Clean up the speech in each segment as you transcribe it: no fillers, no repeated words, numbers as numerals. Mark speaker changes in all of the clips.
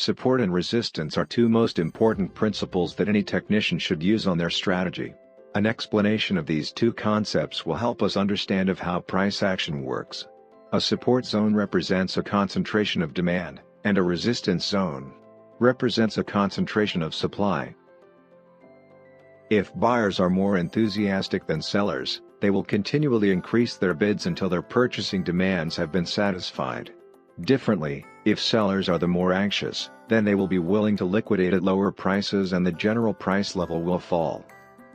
Speaker 1: Support and resistance are two most important principles that any technician should use on their strategy. An explanation of these two concepts will help us understand how price action works. A support zone represents a concentration of demand, and a resistance zone represents a concentration of supply. If buyers are more enthusiastic than sellers, they will continually increase their bids until their purchasing demands have been satisfied. Differently, if sellers are the more anxious, then they will be willing to liquidate at lower prices and the general price level will fall.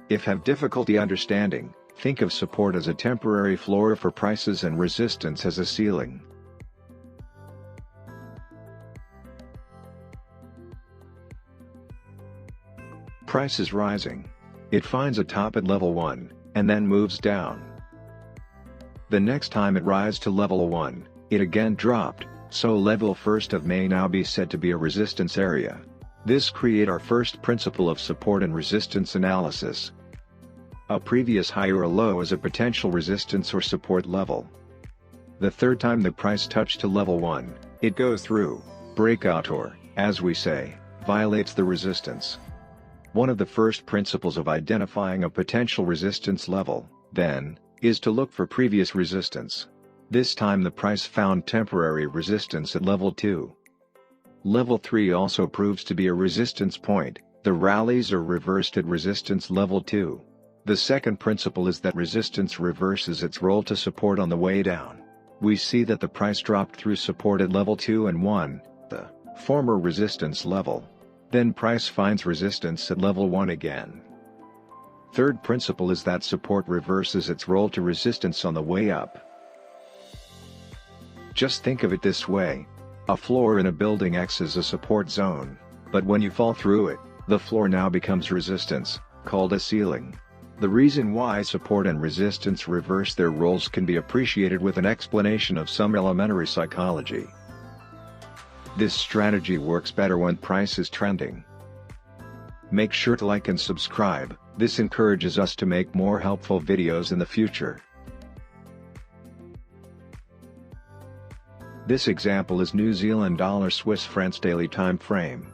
Speaker 1: If have difficulty understanding, think of support as a temporary floor for prices and resistance as a ceiling. Price is rising. It finds a top at level 1, and then moves down. The next time it rises to level 1, it again dropped, so level first of may now be said to be a resistance area. This creates our first principle of support and resistance analysis. A previous high or a low is a potential resistance or support level. The third time the price touched to level 1, it goes through, breakout or, as we say, violates the resistance. One of the first principles of identifying a potential resistance level, then, is to look for previous resistance. This time the price found temporary resistance at level 2. Level 3 also proves to be a resistance point. The rallies are reversed at resistance level 2. The second principle is that resistance reverses its role to support on the way down. We see that the price dropped through support at level 2 and 1, the former resistance level. Then price finds resistance at level 1 again. Third principle is that support reverses its role to resistance on the way up. Just think of it this way. A floor in a building acts as a support zone, but when you fall through it, the floor now becomes resistance, called a ceiling. The reason why support and resistance reverse their roles can be appreciated with an explanation of some elementary psychology. This strategy works better when price is trending. Make sure to like and subscribe, this encourages us to make more helpful videos in the future. This example is New Zealand dollar Swiss francs daily time frame.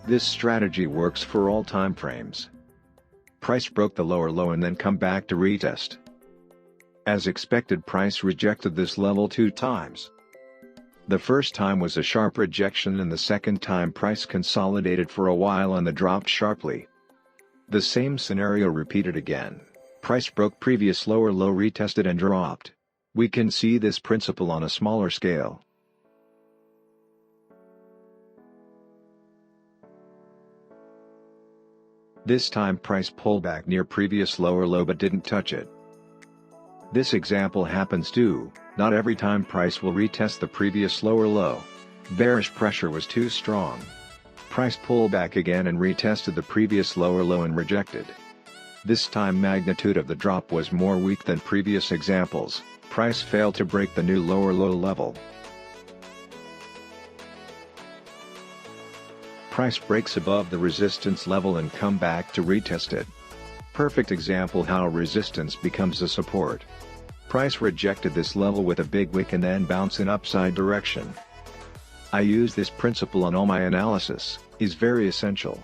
Speaker 1: This strategy works for all time frames. Price broke the lower low and then come back to retest. As expected, price rejected this level 2 times. The first time was a sharp rejection and the second time price consolidated for a while and then dropped sharply. The same scenario repeated again. Price broke previous lower low, retested and dropped. We can see this principle on a smaller scale. This time price pulled back near previous lower low but didn't touch it. This example happens too. Not every time price will retest the previous lower low. Bearish pressure was too strong. Price pulled back again and retested the previous lower low and rejected. This time magnitude of the drop was more weak than previous examples. Price failed to break the new lower low level. Price breaks above the resistance level and come back to retest it. Perfect example how resistance becomes a support. Price rejected this level with a big wick and then bounced in upside direction. I use this principle on all my analysis, is very essential.